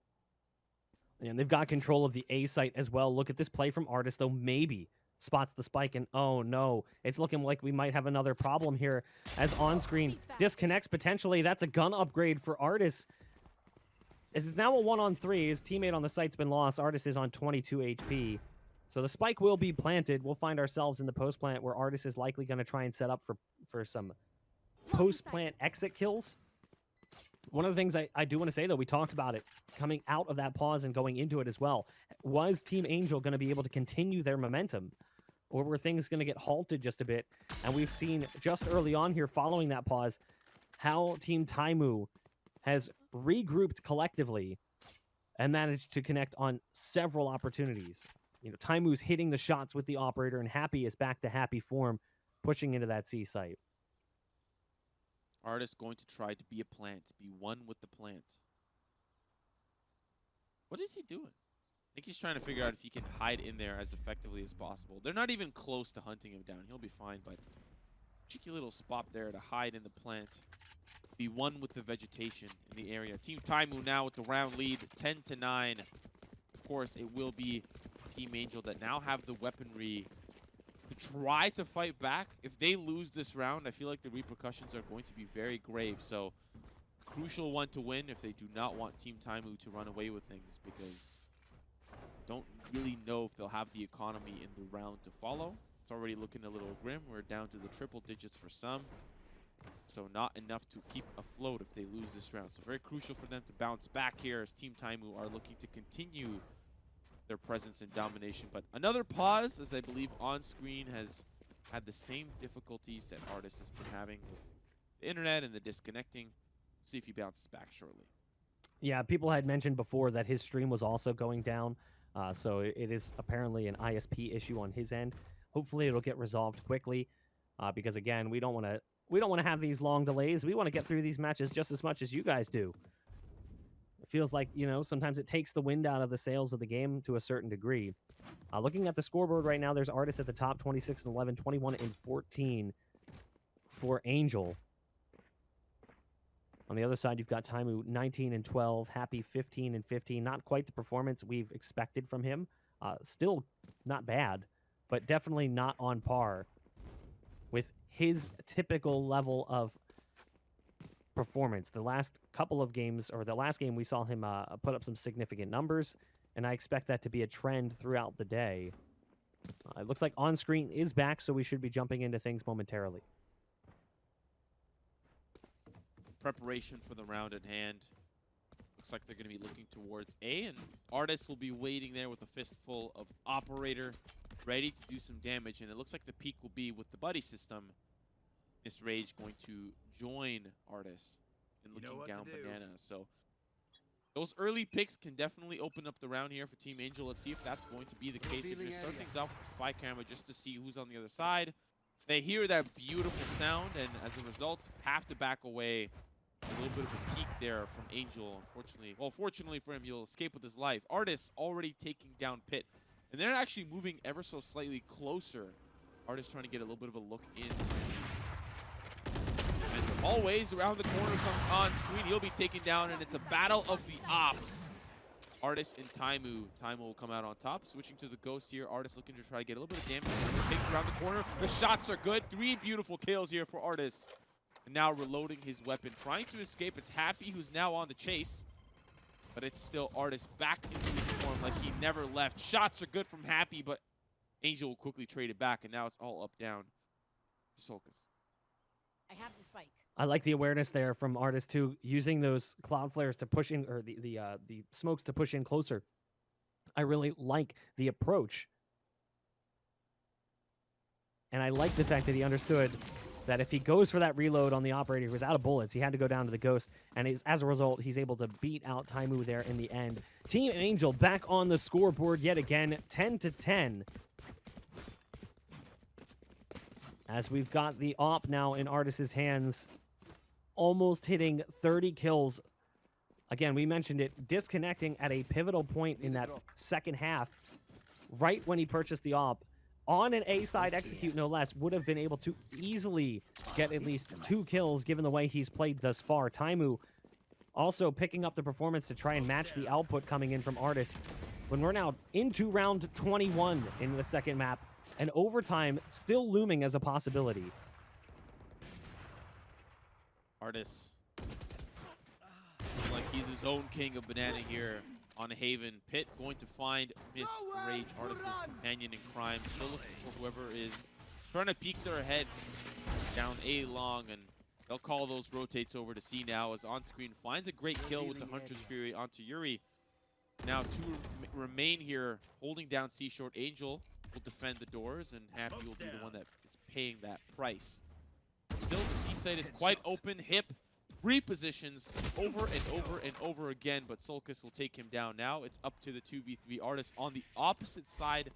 And they've got control of the A site as well. Look at this play from Ardiis, though. Maybe spots the spike, and oh no, it's looking like we might have another problem here as Onscreen disconnects potentially. That's a gun upgrade for Ardiis. This is now a 1-on-3. His teammate on the site's been lost. Ardiis is on 22 HP. So the spike will be planted. We'll find ourselves in the post plant where Ardiis is likely going to try and set up for some post plant exit kills. One of the things I do want to say, though, we talked about it coming out of that pause and going into it as well. Was Team Angel going to be able to continue their momentum? Or were things going to get halted just a bit? And we've seen just early on here, following that pause, how Team Taimou has regrouped collectively and managed to connect on several opportunities. You know, Taimou's hitting the shots with the operator, and Happy is back to happy form, pushing into that C site. Ardiis going to try to be a plant, be one with the plant. What is he doing? I think he's trying to figure out if he can hide in there as effectively as possible. They're not even close to hunting him down. He'll be fine, but cheeky little spot there to hide in the plant. Be one with the vegetation in the area. Team Taimou now with the round lead, 10-9. Of course, it will be Team Angel that now have the weaponry to try to fight back. If they lose this round, I feel like the repercussions are going to be very grave. So, crucial one to win if they do not want Team Taimou to run away with things, because don't really know if they'll have the economy in the round to follow. It's already looking a little grim. We're down to the triple digits for some. So not enough to keep afloat if they lose this round. So very crucial for them to bounce back here as Team Taimou are looking to continue their presence and domination. But another pause, as I believe Onscreen has had the same difficulties that Ardiis has been having with the internet and the disconnecting. See if he bounces back shortly. Yeah, people had mentioned before that his stream was also going down. So it is apparently an ISP issue on his end. Hopefully it'll get resolved quickly, because again, we don't want to have these long delays. We want to get through these matches just as much as you guys do. It feels like, you know, sometimes it takes the wind out of the sails of the game to a certain degree. Looking at the scoreboard right now, there's Ardiis at the top, 26-11, 21-14 for Angel. On the other side, you've got Taimou 19-12, Happy 15-15. Not quite the performance we've expected from him. Still not bad, but definitely not on par with his typical level of performance. The last couple of games, or the last game, we saw him put up some significant numbers, and I expect that to be a trend throughout the day. It looks like Onscreen is back, so we should be jumping into things momentarily. Preparation for the round at hand. Looks like they're going to be looking towards A, and Ardiis will be waiting there with a fistful of operator, ready to do some damage. And it looks like the peak will be with the buddy system. Miss Rage going to join Ardiis and looking down banana. So those early picks can definitely open up the round here for Team Angel. Let's see if that's going to be the case. They're going to start things off with the spy camera just to see who's on the other side. They hear that beautiful sound, and as a result, have to back away. A little bit of a peek there from Angel, unfortunately. Well, fortunately for him, he'll escape with his life. Ardiis already taking down Pit, and they're actually moving ever so slightly closer. Ardiis trying to get a little bit of a look in. And always around the corner comes Onscreen. He'll be taken down, and it's a battle of the ops. Ardiis and Taimou. Taimou will come out on top. Switching to the Ghost here. Ardiis looking to try to get a little bit of damage. Takes around the corner. The shots are good. 3 beautiful kills here for Ardiis. And now reloading his weapon. Trying to escape. It's Happy who's now on the chase. But it's still Ardiis back into his form like he never left. Shots are good from Happy, but Angel will quickly trade it back. And now it's all up down to Soulcas. I have the spike. I like the awareness there from Ardiis too, using those cloud flares to push in, or the smokes to push in closer. I really like the approach, and I like the fact that he understood that if he goes for that reload on the operator who was out of bullets, he had to go down to the Ghost, and as a result, he's able to beat out Taimou there in the end. Team Angel back on the scoreboard yet again, 10-10. As we've got the op now in Ardiis' hands, almost hitting 30 kills. Again, we mentioned it, disconnecting at a pivotal point in that second half, right when he purchased the op. On an A-side execute, no less, would have been able to easily get at least 2 kills given the way he's played thus far. Taimou also picking up the performance to try and match the output coming in from Ardiis. When we're now into round 21 in the second map, and overtime still looming as a possibility. Ardiis. Looks like he's his own king of banana here on Haven. Pit going to find Miss Rage, Ardiis' companion in crime. Still looking for whoever is trying to peek their head down A long, and They'll call those rotates over to C now as Onscreen finds a great kill with the Hunter's Fury onto Yurii. Now 2 remain here holding down C short. Angel will defend the doors and Happy will be the one that is paying that price. Still, the C site is quite open. Hip repositions over and over and over again, but Soulcas will take him down. Now it's up to the 2v3 Ardiis on the opposite side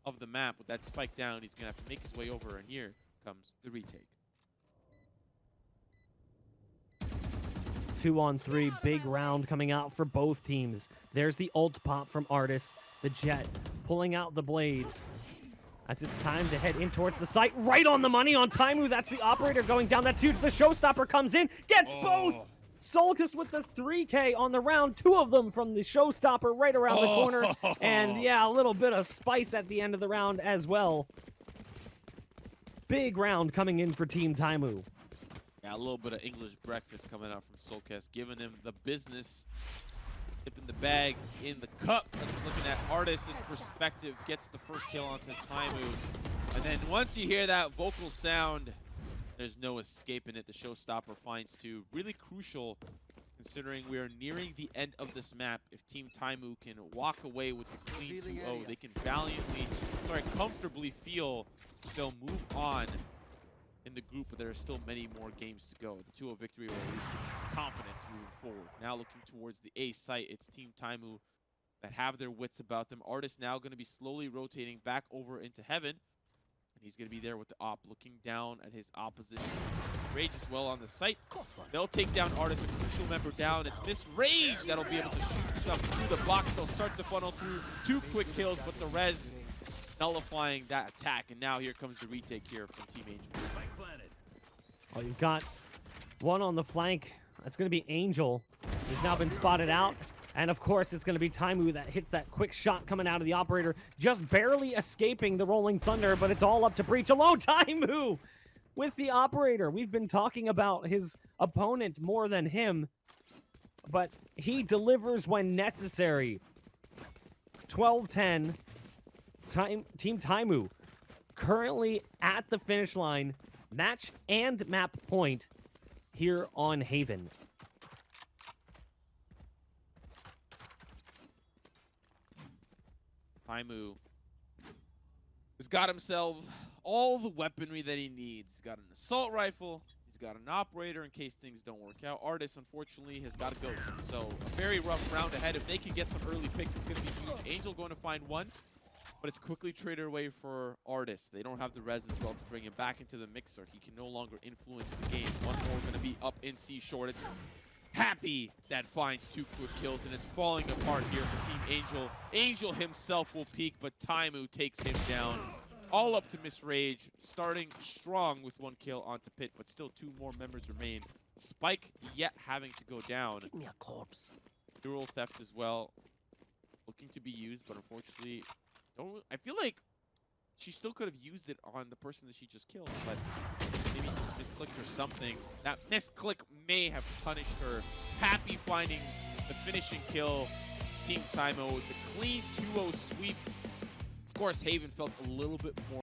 of the map. With that spike down, he's going to have to make his way over, and here comes the retake. 2-on-3, big round coming out for both teams. There's the ult pop from Ardiis. The Jet pulling out the blades. As it's time to head in towards the site, right on the money on Taimou. That's the operator going down. That's huge. The showstopper comes in, gets both. Soulcas with the 3K on the round. 2 of them from the showstopper right around the corner. And yeah, a little bit of spice at the end of the round as well. Big round coming in for Team Taimou. Yeah, a little bit of English breakfast coming out from Soulcas, giving him the business. Tipping the bag in the cup. That's looking at Ardiis' perspective. Gets the first kill onto Taimou. And then once you hear that vocal sound, there's no escaping it. The showstopper finds 2. Really crucial considering we are nearing the end of this map. If Team Taimou can walk away with the clean 2-0, they can comfortably feel they'll move on in the group, but there are still many more games to go. The 2-0 victory will at least give confidence moving forward. Now looking towards the A site, it's Team Taimou that have their wits about them. Ardiis now going to be slowly rotating back over into Heaven, and he's going to be there with the op, looking down at his opposition. Rage as well on the site. They'll take down Ardiis, a crucial member down. It's Miss Rage that'll be able to shoot some through the blocks. They'll start the funnel through 2 quick kills, but the res nullifying that attack. And now here comes the retake here from Team Angel. Oh, you've got one on the flank. That's going to be Angel, who's now been spotted out. And of course, it's going to be Taimou that hits that quick shot coming out of the operator, just barely escaping the Rolling Thunder, but it's all up to Breach alone. Taimou with the operator. We've been talking about his opponent more than him, but he delivers when necessary. 12-10. Team Taimou currently at the finish line, match and map point here on Haven. Taimou has got himself all the weaponry that he needs. He's got an assault rifle. He's got an operator in case things don't work out. Ardiis, unfortunately, has got a ghost. So a very rough round ahead. If they can get some early picks, it's going to be huge. Angel going to find one, but it's quickly traded away for Ardiis. They don't have the res as well to bring him back into the mixer. He can no longer influence the game. One more going to be up in C short. It's Happy that finds 2 quick kills, and it's falling apart here for Team Angel. Angel himself will peak, but Taimou takes him down. All up to Miss Rage, starting strong with 1 kill onto Pit, but still 2 more members remain. Spike yet having to go down. Give me a corpse. Dual theft as well, looking to be used, but unfortunately, I feel like she still could have used it on the person that she just killed, but maybe just misclicked or something. That misclick may have punished her. Happy finding the finishing kill. Team Taimou with the clean 2-0 sweep. Of course, Haven felt a little bit more